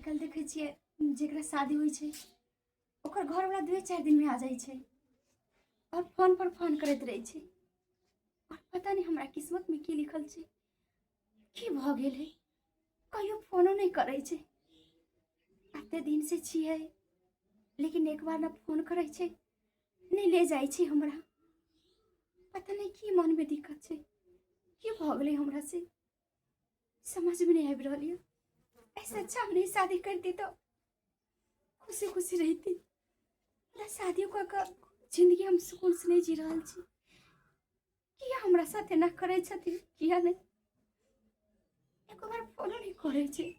आजकल देखे छिए जेकरा शादी होइ छै ओकर घर वाला 2-4 दिन में आ जाए छै और फोन पर फोन करैत रहे छै और पता नहीं हमरा किस्मत में की लिखल छै की भ गेल है कहियो फोनो नहीं करे छै। एते दिन से छिए लेकिन एक बार ना फोन करे छै नहीं ले जाए छै हमरा। पता नहीं की मन में दिक्कत छै की भ गेलै हमरा से समझ में नहीं आबि रहल है। ऐसा अच्छा हम नहीं शादी करती तो खुशी खुशी रहती। शादियों का जिंदगी हम सुकून से नहीं जी रहा छी। किया हमरा साथे ना करे छथिन किया नहीं एको बार फोन नहीं करे छै।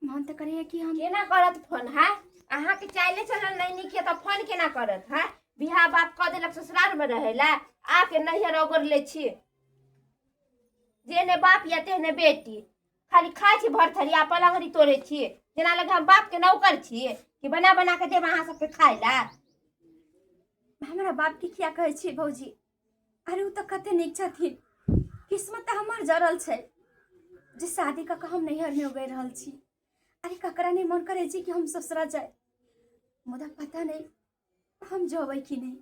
मन तो करे कि हम केना करत फोन है अहाँ के चाइले चलल नहीं निके त फोन केना करत है। बियाह बात क देलक ससुराल में रहेला आके नैहर ओगर ले छी जेने बाप या तेने बेटी खाली खाए छी भर थरिया पलंगरी तोड़े छी जेना लगे हम बाप के नौकर छी कि बना बना के देब अहाँ सबके खाए ला। हमरा बाप के क्या कहे छी भौजी अरे उ तो कते निक छथिन किस्मत तो हमर जरल छै जे शादी का हम नैहर में उगै रहल छी। अरे ककरा नहीं मन करे छी कि हम ससुरा जाए मुदा पता नहीं हम जबै कि नहीं।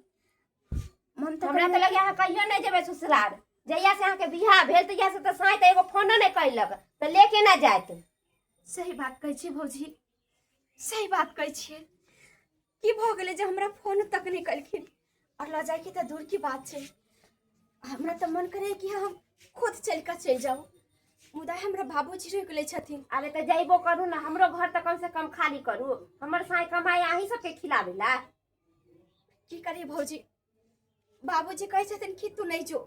मन तो हमरा त लगे अहाँ कहियो नहीं जेबे ससुराल जहिया से अहाँ के बियाह भेल तहिया से त साई त एगो फोनो नहीं कैलक त लेके ना जात। सही बात कहै छी भौजी सही बात कहै छियै की भ गेलै जे हमरा फोन तक नहीं कलखिन और ल जाए की त दूर की बात छै। हमरा त मन करे कि हम खुद चल जाऊं मुदा हमरा बाबूजी रोक ले छथिन। अरे त जइबो करू ना हमरो घर त कम से कम खाली करू हमर साई कमाई अहीं सबके खिलावे ला। की करी भौजी बाबूजी कहे छथिन कि तू नहीं जो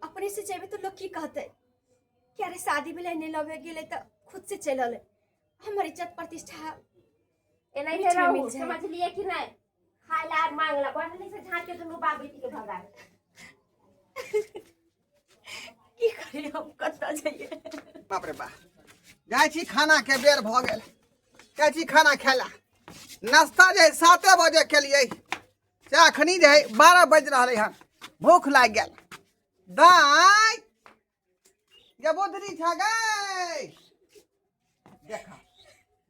अपने से जेबे तो लोग की कहते कि अरे शादी में नहीं लगे गेले त खुद से चलल हमर इज्जत प्रतिष्ठा एनाइते रहू समझ लिए कि नहीं खाए ला मांग ला बढ़ली से झांक के दुनू बाप बेटी के भगा की करे हम कत्ता जाइए। बाप रे बाप जाय छी खाना के बेर भ गेल जाय छी खाना खेला नाश्ता जे 7 बजे केलिए से अखनी जे 12 बज रहले हन भूख लाग गेल। दाई ये बोधरी छा गई देखा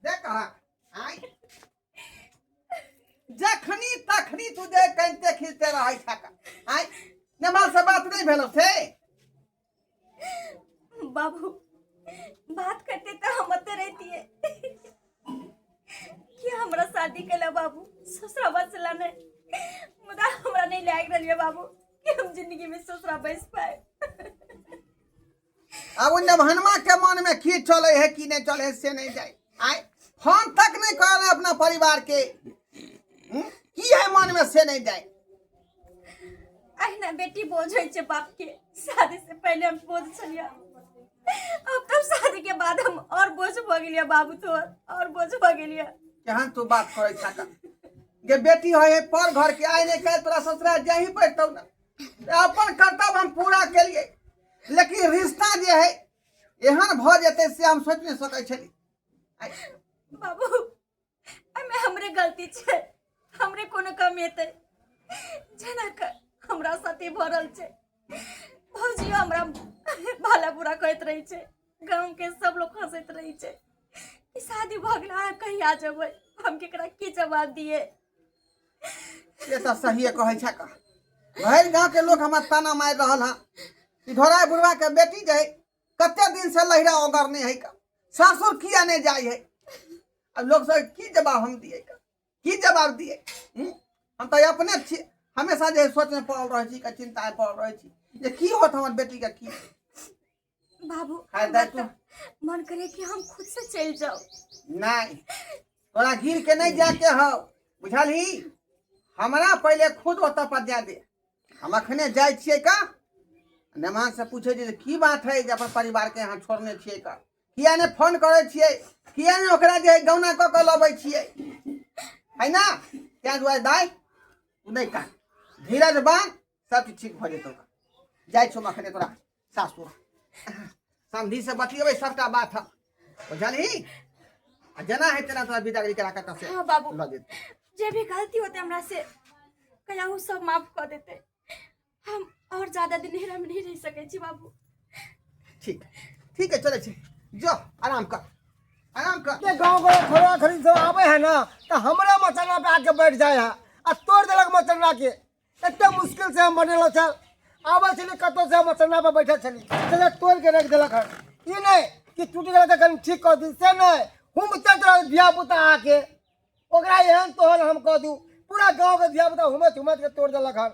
देखा आई जखनी तखनी तुझे कहते खींचते रहे छका आई नमाज से बात नहीं भेलो से बाबू बात करते तो हम अते रहती है कि हमरा शादी केला बाबू ससुरा बसला ने मुदा हमरा नहीं लाग रहलिए बाबू कि हम जिंदगी में ससुरा बस पाए। अब उन हनुमा के मन में की चले है कि नहीं चले है से नहीं जाए आए फोन तक नहीं करे अपना परिवार के की है मन में से नहीं जाए। अहिना बेटी बोझ होय छै बाप के शादी से पहले हम बोझ छलिया अब तब शादी के बाद हम और बोझ भ गेलिया बाबू तो और बोझ भ गेलिया। केहन तू बात करे छका जे बेटी है पर घर के आए नहीं कहे तोरा ससुरा जाही पड़तौ ना अपन कर्तव्य हम पूरा केलिए लेकिन रिश्ता जे है एहन भ जेते से हम सोच नहीं सकै छली। बाबू एमे हमरे गलती छै हमरे कोनो कमी हेतै जेना के हमरा साथे भरल छै भौजी हमरा भला बुरा कहत रही छै गांव के सब लोग हंसैत रही छै कि शादी भ गेला कहीं आ जेबै हम केकरा की जवाब दिए। ये तो सही कहे छका भर गांव के लोग हमर ताना मार रहल हां कि धोरा बुढ़वा के बेटी जे कते दिन से लहरा ओगरने है का सासुर किया नहीं जाए है। अब लोग सब की जवाब हम दिए का की जवाब दिए हम तो अपने हमेशा जे सोच में पड़ल रहे छी का चिंता में पड़ल रहे छी जे की होत हमर बेटी का की। बाबू तो मन करे कि हम खुद से चल जाओ नहीं तोरा गिर के नहीं जाके हो बुझली हमरा पहले खुद ओत पर जा दे हम अखने जाय छिए का नमान से पूछे जे की बात है जे अपन परिवार के यहाँ छोड़ने छिए का किया ने फोन करे छिए किया ने ओकरा जे गौना क के लबै छिए है ना क्या दुआ दाई तू नहीं का धीरज बांध सब चीज ठीक भ जेतौ जाय छो अखने तोरा सासुर संधि से बतियेबै सबटा बात हम बुझली जना है तेना तोरा विदागरी करा के तसे हां बाबू ल दे जे भी गलती होते हमरा से कहूँ सब माफ कर देते हम और ज्यादा दिन नहरा में नहीं रह सके छी बाबू। ठीक है चले छी जो आराम कर आराम कर। ये गांव के खोरा खरीद सब आवे है ना तो हमरा मचना पे आके बैठ जाए है आ तोड़ देलक मचना के इतना मुश्किल से हम बनेलो छल आवे छली कतो से मचना पे बैठे छली चले तोड़ के रख देलक है ई नहीं कि टूट गेल त कन ठीक कर दी से नहीं हम चल धिया पुता आके ओकरा एहन तोहन हम कह दू पूरा गांव के धिया पुता हुमत के तोड़ देलक हन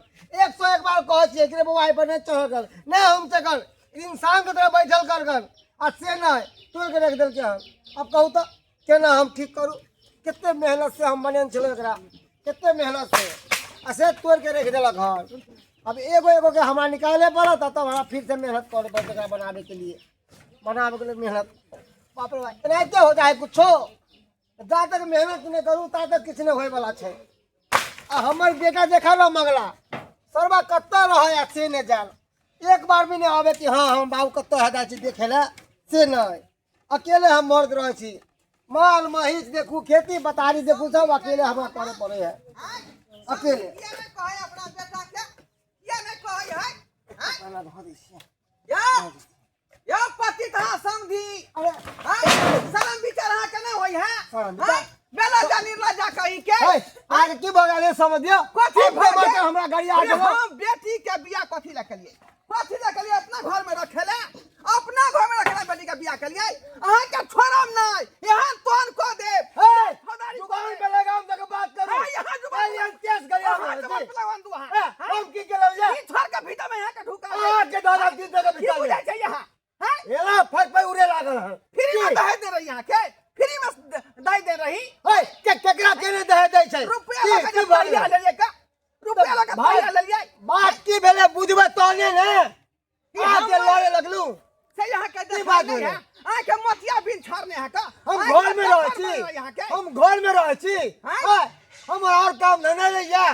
101 बार कह छिए कि रे बउआ पर नहीं चढ़ कर नहीं हम चढ़ इंसान के तरह बैठल कर गन आ से नहीं तोड़ के रख देलके हन अब कहू तो केना हम ठीक करू कितने मेहनत से हम बनेन छलो एकरा कितने मेहनत से ऐसे तोड़ के रख देलक हन अब एगो एगो के हमरा निकाले पड़त तब हमरा फिर से मेहनत करे पड़त एकरा बनावे के लिए मेहनत बाप रे बाप एनाहिते हो जाए कुछो जा तक मेहनत नहीं करूँ ता तक किछु नहीं होय वाला छै आ हमर बेटा देखा लो मंगला सरबा कत्ता रहे से नहीं जान एक बार भी नहीं आवे कि हाँ हम बाबू कत्ता है जाए देखे ले से नहीं अकेले हम मर्द रहे छी माल महिष देखू खेती बतारी देखू सब अकेले हमरा करे पड़े है अकेले ये नहीं कहे अपना बेटा के ये नहीं कहे है खाना धो दी या पति कहाँ समझी अरे शर्म विचार के नहीं होई है शर्म विचार? बेला जानी लजा कहीं के आगे की भगाले समझ दियो कथी अब भगाले? बाटे हमरा गाड़ी आ गेलो हम बेटी के बियाह कथी ला के लिए अपना घर में रखेले अपना घर में रखेले बेटी के बियाह के लिए अहाँ के छोड़म नहीं यहाँ तोन को दे जुबान पे लगाम तक बात करो यहाँ जुबान ये केस गरिया हम की केलो जा छोड़ के भीतर में यहाँ के ढुका आ के दादा की जगह की बिता बुझाई छै यहाँ हैं एला फट पे उड़े लागल है फ्री में दहे दे रही यहाँ के फ्री में दे दे रही हे के केकरा केने दे दे छै रुपया लगा के बढ़िया ले का रुपया लगा बढ़िया ले लिया बात की भेले बुझबे तोने ने आ के लड़े लगलू से यहाँ के की दे बात नहीं है है? आ के मोतिया बिन छाड़ने है का हम घर में रहे छी हम घर में रहे छी हम और काम नहीं ले जा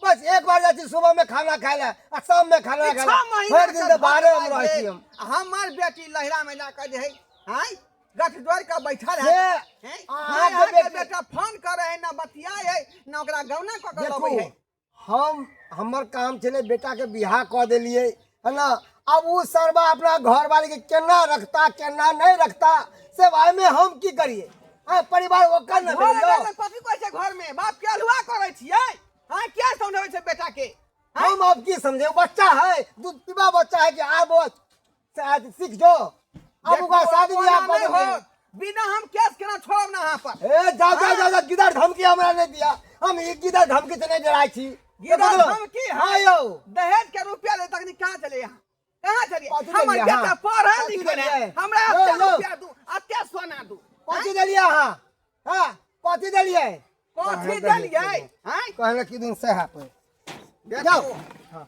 बस एक बार जाती सुबह में खाना खाए ला आ शाम में खाना खाए ला हर दिन तो बाहर हम रहे छी हम हमार बेटी लहरा में ला कर है हैं गठजोड़ का बैठा से है अहाँ हाँ के के बेटा फोन करे है ना बतिया है ना ओकरा गौना क के लबै है हम हमर काम चले बेटा के बियाह क देलिए है ना अब वो सरबा अपना घर वाले के केना रखता केना नहीं रखता से भाई में हम की करिए परिवार ओकर न भेलियो कथी कहै छै घर में बाप के अलुआ करे छियै हां क्या समझाबै छै बेटा के हम अब की समझे बच्चा है दूध पीबा बच्चा है कि आप शायद सीख जो अब का शादी ब्याह कर हो बिना हम केस केना छोड़ब ना यहाँ पर ए जा गिदर धमकी हमरा नहीं दिया हम एक गिदर धमकी से नहीं डराई छी गिदर धमकी हां यो दहेज के रुपया ले तक कहां चले यहाँ कहां चलिए कथी हमर देलियै बेटा अहाँ? पढ़ा कथी लिखल है देलियै? हमरा लो, अत्ते लो। रुपया दू अत्ते सोना दू कथी देलिए हां कथी देलिए कथी देलियै हैं कहले कि दिन से है पे देखो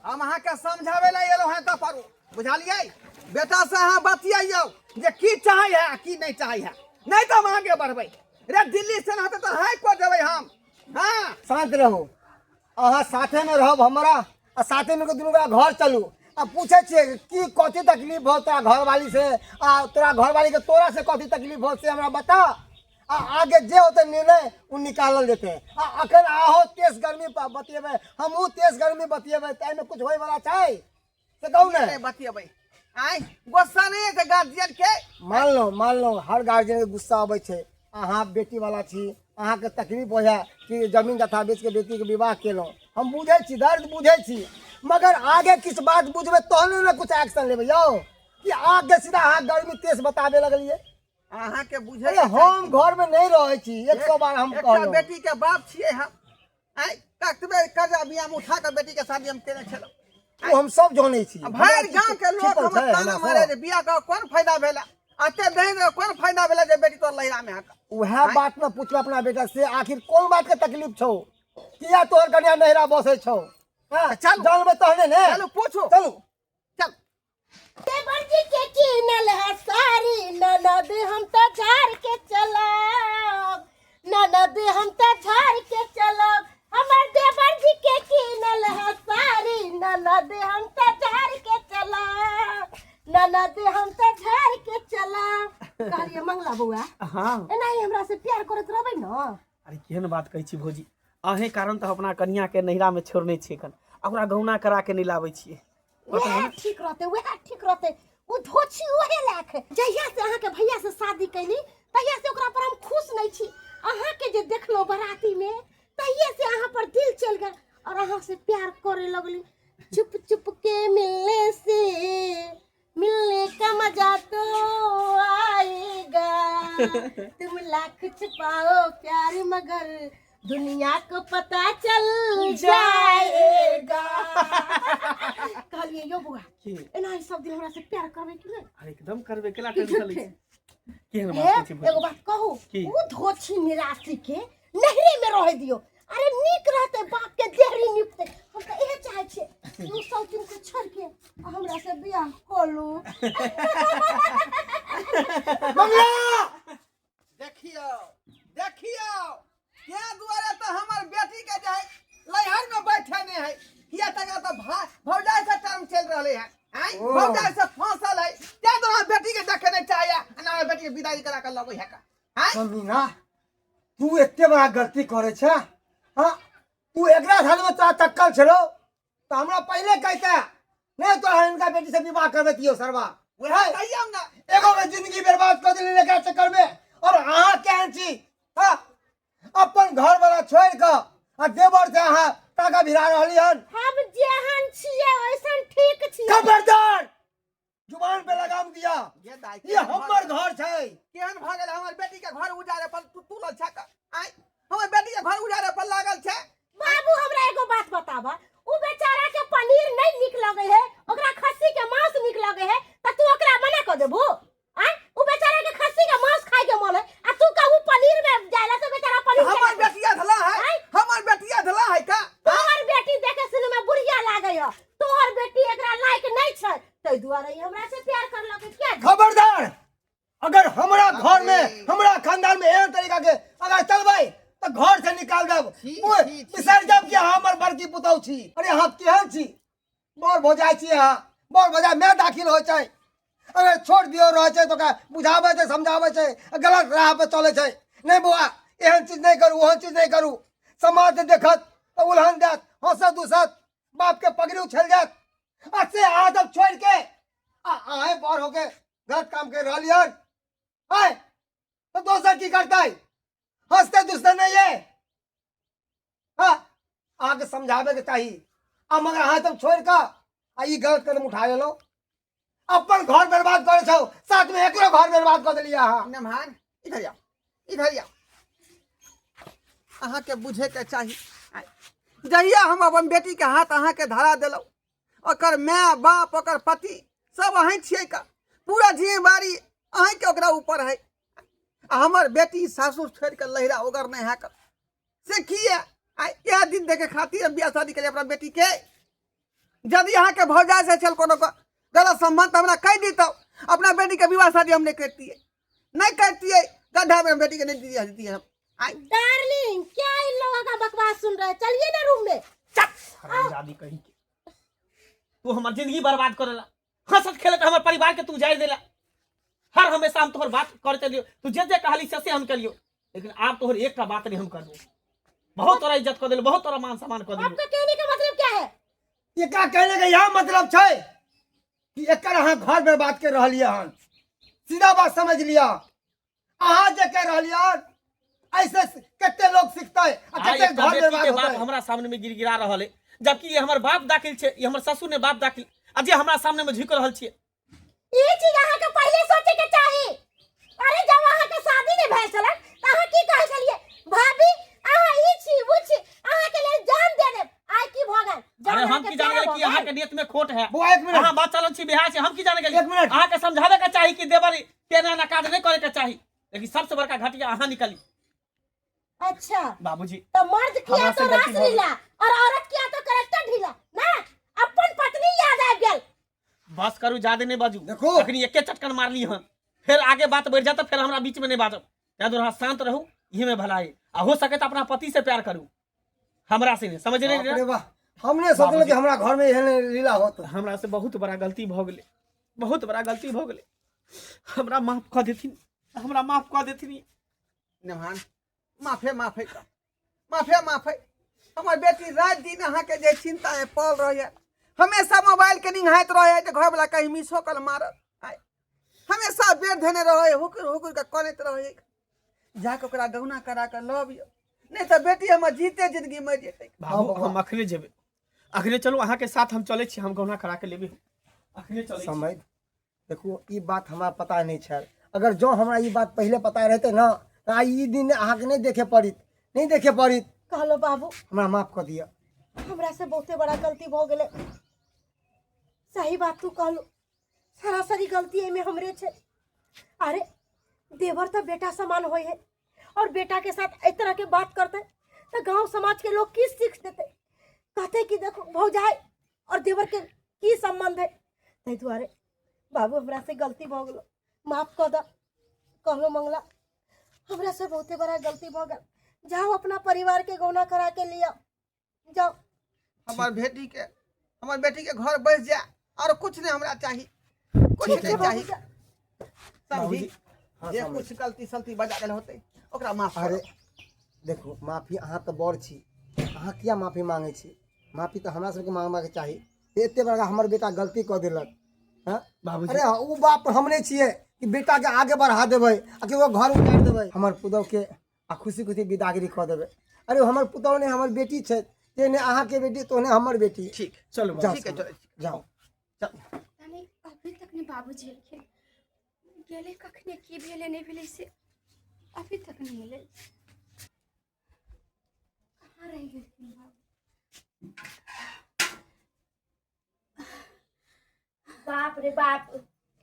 हम अहाँ के समझावे ला एलो हैं त परू बुझालियै बेटा से अहाँ बतियाइयो जे की चाहे है की नहीं चाहे है नहीं तो हम आगे बढ़बै रे दिल्ली से न तो हाई को देबै हम हां शांत रहो अहाँ साथे में रहब हमरा आ साथे में दुनू का घर चलू आ पूछे छिए कि कथी तकलीफ हो तोरा घर वाली से आ तोरा घर वाली के तोरा से कथी तकलीफ हो से हमरा बता आ आगे जे होते निर्णय उ निकालल जेते आ अखन आहो तेज गर्मी पर बतिएबे हमहू तेज गर्मी बतिएबे ताई में कुछ होय वाला छै से कहू ने नहीं बतिएबै आइ गुस्सा नहीं है गार्जियन के मान लो हर गार्जियन के गुस्सा आबै छै अहाँ बेटी वाला छी अहाँ के तकलीफ हो जाए कि जमीन जथा बेच के बेटी के विवाह केलहुँ हम बुझे छी दर्द बुझे छी मगर आगे किस बात बुझबे तहने ने कुछ एक्शन लेबै यौ कि आगे सीधा अहाँ गर्मी तेज बताबे लगलिए अहाँ के बुझे अरे हम घर में नहीं रहे छी 100 बार हम एकटा कहलहुँ बेटी के बाप छियै हम आइ कतबे कर्जा बियाह में उठा के बेटी के शादी हम केने छलौ ओ हम सब जानै छी भरि गांव के लोग हम ताना मारे जे बियाह का कोन फायदा भेला अते दहेज का कोन फायदा भेला जे बेटी तो लहरा में हक वह बात में पूछलो अपना बेटा से आखिर कौन बात के तकलीफ छौ किया तोहर कन्या नहरा बसे छौ चल जानबे तहने ने चलो पूछो चलू चल देवरजी के कीनल है सारी ननद हम तो झाड़ के चलब ननद हम तो झाड़ के चलब हमर देवरजी के कीनल है सारी ननद हम तो झाड़ के चलब ननद हम तो झाड़ के चलब कहलिए मंगला बउआ हाँ एनाही हमरा से प्यार करत रहबै न अरे केहन बात कहै छी भौजी अहें कारण तो अपना कन्या के नैहरा में छोड़ने छियै कन ओकरा गौना करा के नहीं लाबै छियै वह ठीक रहते उ धोची ओहे लाख जहिया से अहाँ के भैया से शादी कैली तहिया से ओकरा पर हम खुश नहीं छी। अहाँ के जे देखलो बराती में तहिया से अहाँ पर दिल चल गया और अहाँ से प्यार करे लगली। चुप चुप के मिलने का मजा तो आएगा। तुम लाख छुपाओ प्यार मगर दुनिया को पता चल जाएगा। कहलिए यो बुआ एना ही सब दिन हमरा से प्यार करबे कि नहीं? अरे एकदम करबे केला टेंशन लै की हम हे, बात कहै छी एगो बात कहू, की? उ धोछी निराशी के नहरे में रह दियो। अरे नीक रहते बाप के देहरी निपते। हम तो यह चाहे छे तू सब दिन को छोड़ के हमरा से बियाह कर लो। मंगला देखियो देखियो क्या दुआरे तो हमर बेटी के जे है लहर में बैठे ने है किया तक तो भौजाई से टाइम चल रहले है हैं भौजाई से फसल है क्या तो बेटी के देखे नहीं चाहिए ना बेटी के विदाई करा कर लगे है का हैं मीना तू एते बड़ा गलती करे छे। हां तू एकरा साल में तो टक्कल छलो तो हमरा पहले कहता नहीं तो इनका बेटी से विवाह कर देतियो सरवा। वह कहियो ना एगो में जिंदगी बर्बाद कर देले एकरा चक्कर में। और अहाँ केहन छी? हां अपन घर वाला छोड़ के आ देवर से अहाँ टाका भिरा रहली हन। हम जेहन छिए वैसन ठीक छिए। खबरदार जुबान पे लगाम दिया। ये दाई ये हमर घर छै। केहन भागल हमर बेटी के घर उजारे पर तू लच्छा का आई हमर बेटी के घर उजारे पर लागल छै। बाबू हमरा एगो बात बतावा, उ बेचारा के पनीर नहीं निक लगे है, ओकरा खस्सी के मांस निक लगे है त तू ओकरा मना कर देबू? आ उ बेचारा के खस्सी के मांस खाए के मन है आ तू कहू पनीर में जाला तो बेचारा पनीर हमर बेटिया धला है हमर बेटिया धला है का हमर बेटी देखे सुने में बुढ़िया लागे है। तोहर बेटी एकरा लायक नहीं छै तै दुआरे ही हमरा से प्यार कर लगे। क्या खबरदार अगर हमरा घर में हमरा खानदान में एहन तरीका के अगर चलबै तो घर से निकाल देब। बिसर जब कि हमर बड़की पुतौ छी। अरे हम केहन छी? बर भोजाय छी अहाँ बर भोजाय में दाखिल हो छै। अगर छोड़ दियो रह छै तो का बुझावे छै समझावे छै गलत राह पे चले छै। नहीं बुआ एहन चीज नहीं करू ओहन चीज नहीं करू। समाज देखत तो उल्हन देत हंसत दुसत बाप के पगड़ी उछल जात। अच्छे आदत छोड़ के आए बार होके गलत काम कर रहा लियन आए तो दोसर की करता है? हंसते दुसते नहीं है। हाँ आगे समझावे के चाहिए। अब मगर हाँ तब छोड़ का आई गलत कदम उठा लो अपन घर बर्बाद करे छो साथ में एकरो घर बर्बाद कर दिया। हाँ नमहान इधर आओ इधर आओ अहाँ के बुझे के चाहिए। जहिया हम अपन बेटी के हाथ अहाँ के धरा देलौ ओकर माय बाप ओकर पति सब अहीं छियै का पूरा जिम्मेवारी अहीं के ओकरा ऊपर है। हमर बेटी सासुर छोड़ के लहरा ओगर नहीं है कर से किए यह दिन देखे खातिर बियाह शादी के लिए अपना बेटी के यदि अहाँ के भौजाई से चल कोनो गलत संबंध हमरा कह दी तो अपना बेटी के विवाह शादी हम नहीं करती गड्ढा में बेटी के नहीं देती हम। डार्लिंग क्या इन लोगों का बकवास सुन रहे हैं? चलिए ना रूम में। हरामजादी कहीं के तू हमर जिंदगी बर्बाद करेला हंसत खेलत हमर परिवार के तू जाय देला। हर हमेशा हम तोहर बात करते लियो तू जे जे कहली से हम करियो लेकिन आप तोहर एक का बात नहीं हम करबो। बहुत तोरा इज्जत कर देल बहुत तोरा मान सम्मान कर देल। आपका कहने का मतलब क्या है? ये का कहने का यह मतलब छै कि एकर अहाँ घर बर्बाद कर रहलिए हन। सीधा बात समझ लिया। अहाँ जे कह रहलिए हन ऐसे कितने लोग सीखते हैं कितने घर बर्बाद होता है। हमरा सामने में गिरगिरा रहल है जबकि ये हमर बाप दाखिल छे ये हमर ससुर ने बाप दाखिल अजे हमरा सामने में झुक रहल छे। ये चीज अहाँ के पहले सोचे के चाहिए। अरे जब अहाँ के शादी ने भेल छल त अहाँ की कह छलिए भाभी अहाँ ई छी वो छी अहाँ के लिए जान दे देब आइ की भगन। अरे हम की जाने गेल कि अहाँ के नियत में खोट है। बुआ एक मिनट अहाँ बात चलन छी बिहार से हम की जाने गेल एक मिनट। अहाँ के समझावे के चाही कि देवर केना ना काज नहीं करे के चाही लेकिन सबसे बड़का घटिया अहाँ निकली। अच्छा बाबूजी तो मर्द किया हमरा तो से गलती रास हो ढीला और औरत किया तो करेक्टर ढीला ना। अपन पत्नी याद आ गेल। बस करू ज्यादा नहीं बाजू देखो। अखनी एके चटकन मारली हन फिर आगे बात बढ़ जाता फिर हमरा बीच में नहीं बाजब। या तो शांत रहू यही में भलाई आ हो सके तो अपना पति से प्यार करू हमरा से नहीं समझ बाप रे नहीं। वाह, हमने सोचल कि हमरा घर में एहन लीला होत। हमरा से बहुत बड़ा गलती भ गेले बहुत बड़ा गलती भ गेले हमरा माफ कर देथिन हमरा माफ कर देथिन। नमहान माफे हमर बेटी रात दिन अहाँ के जे चिंता है पल रही है हमेशा मोबाइल के निहाइत रहे है घर वाला कहीं मिस हो कल मारत हमेशा बेर धने रहे हुकुर हुकुर के कनैत रहे जाके ओकरा गौना करा के लबियो, नहीं तो बेटी हमर जीते जिंदगी मर जेतै। बाबू हम अखने जेबे, अखने चलू अहाँ के साथ हम चले छी, हम गौना करा के लेबे, अखने चले छी। समय देखो ई बात हमरा पता नहीं छल, अगर जो हमरा ई बात पहले पता रहते ना तो आई ई दिन अहाँ के नहीं देखे पड़ित, नहीं देखे पड़ित। कहलो बाबू हमरा माफ कर दिया। हमरा से बहुते बड़ा गलती भ गेले। सही बात तू कहलो, सरासरी गलती एमे हमरे छे। अरे देवर तो बेटा समान होय है, और बेटा के साथ इस तरह के बात करते तो गांव समाज के लोग की सीख देते, कहते कि देखो भौजाई और देवर के की संबंध है। तै दुआरे बाबू हमरा से गलती भ गेलो, माफ कर द। कहलो मंगला हमरा से बहुते बड़ा गलती भ गेल, जाओ अपना परिवार के गौना करा के लिया जाओ। हमर बेटी के घर बस जा, और कुछ नहीं हमरा चाहिए, कुछ ठीक है नहीं चाहिए। बाबूजी। समझी जे कुछ गलती सलती बजा गेल होते ओकरा माफ अरे करो। देखो माफी अहाँ तो बड़ छी, अहाँ किया माफी मांगे छी? माफी तो हमरा सबके मांगबा के चाही। एते बड़ा हमर बेटा गलती कर देलक, हाँ बाबूजी अरे उ बाप हमरे छिए कि बेटा के आगे बढ़ा देबै आ कि वो घर उतार देबै, हमर पुतौ के आ खुशी खुशी विदागरी कर देबै। अरे हमर पुतौ ने हमर बेटी छै, तेने अहाँ के बेटी तो ने हमर बेटी। ठीक चलो जाओ ठीक है, चलो जाओ। नहीं अभी तक नहीं बाबूजी एलखिन, गेले कखने की भेले नहीं भेले से अभी तक नहीं मिले। कहाँ रह गेलखिन बाबू? बाप रे बाप,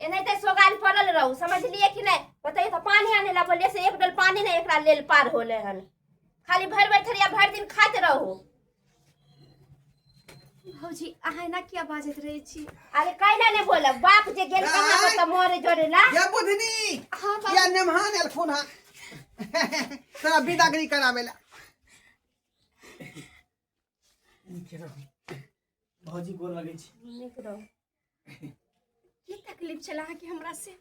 एनाहिते सोगाल पड़ल रहू, समझलिए कि नहीं? बताइए तो पानी आने ला बोलिए से एक डल पानी नहीं एकरा लेल पार होले हन, खाली भर भर थरिया भर दिन खाते रहू। भौजी अहाँ ना क्या बाजत रहे छी? अरे कैला नहीं बोलब, बाप जे गेल कहां तो मोरे जोड़ेला। ये बुधनी हाँ बाबू। या नेमहान एलखुन हा तोरा विदागरी करावेला। भौजी गोर लगे छी। नीक रहो। की तकलीफ चला कि हमरा से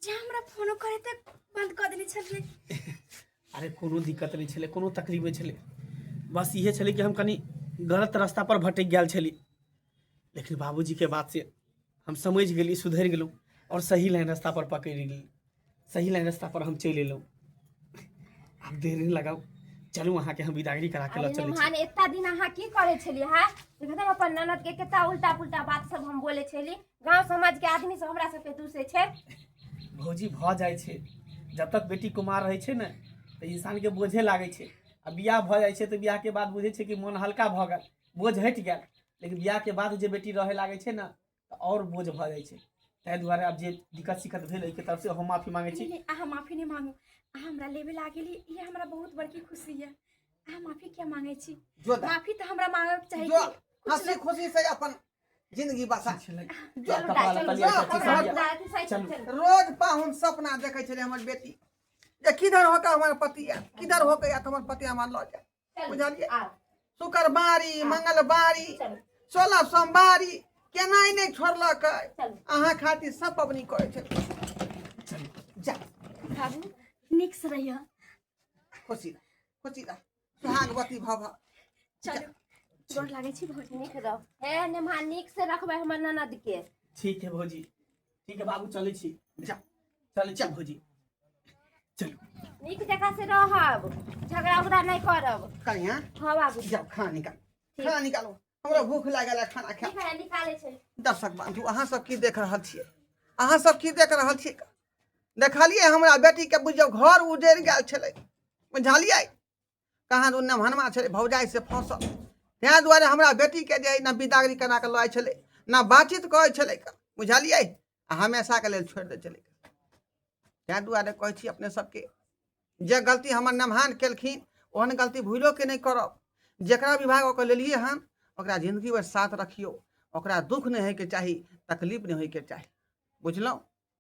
जे हमरा फोनो करे तक बंद कर देने छलिए? अरे कोनो दिक्कत नहीं छले, कोनो तकलीफ नहीं छले, बस इहे छले कि हम कनी गलत रास्ता पर भटक गेल छली, लेकिन बाबूजी के बात से हम समझ गेली, सुधर गेलहुँ और सही लाइन रास्ता पर पकड़ गेली, सही लाइन रास्ता पर हम चल एलहुँ। अब देर नहीं लगाओ, चलू अहाँ के हम विदागरी करा के अरे ल चलै छी। नेमहान इतना दिन अहाँ की करे छलिए? हां देखत हम अपन ननद के कितना उल्टा पुल्टा बात सब हम बोले छली, गांव समाज के आदमी सब हमरा सब के दूसरे छे। भौजी भ जाय छै, जब तक बेटी कुमार रहे छै ने तो इंसान के बोझे लागे छै, आ बियाह भ जाय छै तो बियाह के बाद बुझे छै कि मन हल्का भ गेल, बोझ हट गेल, लेकिन बियाह के बाद जे बेटी रहे लागे छै ना तो और बोझ भ जाय छै। ताहि दुआरे अब जे दिक्कत सिक्कत भेल एहि के तरफ से हम माफी मांगे छी। नहीं अहाँ माफी नहीं मांगू, अहाँ हमरा लेवे लागेली, ये हमरा बहुत बड़की खुशी है। अहाँ माफी क्या मांगे छी? जो दा, माफी तो हमरा मांगब चाहिए। जो कुछ हंसी खुशी से अपन जिंदगी बसा। चलो कपड़ा चलो लता लिया, चाची सब लिया। चलो रोज पाहुन सपना देखे छले हमर बेटी जे किधर होकर हमार पति है, किधर होकर या हमर पति हमार लौ जाए। बुझलिए? शुक्रवारी, मंगलवारी, 16 सोमवारी केना ही नहीं छोड़लक। अहाँ खातिर सब पबनी करे छे। जा बाबू निक से रहिया। खुशी रह सुहागवती भव। चलो गोर लागे छी भौजी। निक रहो। हे नेमहान निक से रखबे हमर ननद के। ठीक है भौजी, ठीक है बाबू, चले छी, जा चले छी भौजी, चलो। निक जगह से रहब, झगड़ा उगड़ा नहीं करब। कहिया हाँ बाबू जाओ खाना निकालो, हमरा भूख लागल है, खाना खा। ठीक है निकाले छै। दर्शक बंधु अहाँ सब की देख रहल छियै? अहाँ सब की देख रहल छियै? देखलिए हमरा बेटी के बुझियौ घर उजड़ गेल छलै, बुझलिए? कहाँ दू नेमहनमा छलै, भौजाई से फंसल, तैं दुआरे हमरा बेटी के जे ना विदागरी करा के लए छलै, ना बातचीत कहै छलै, बुझलिए? आ हमेशा के लेल छोड़ि दै छलै। तैं दुआरे कहै छी अपने सबके जे गलती हमर नेमहान केलखिन ओहन गलती भूलो के नहीं करब। जेकरा विभाग ओकर लेलिए हन ओकरा जिंदगी भर साथ रखियो, ओकरा दुख नहीं होइके चाही, तकलीफ नहीं होइके चाही, बुझलहुँ?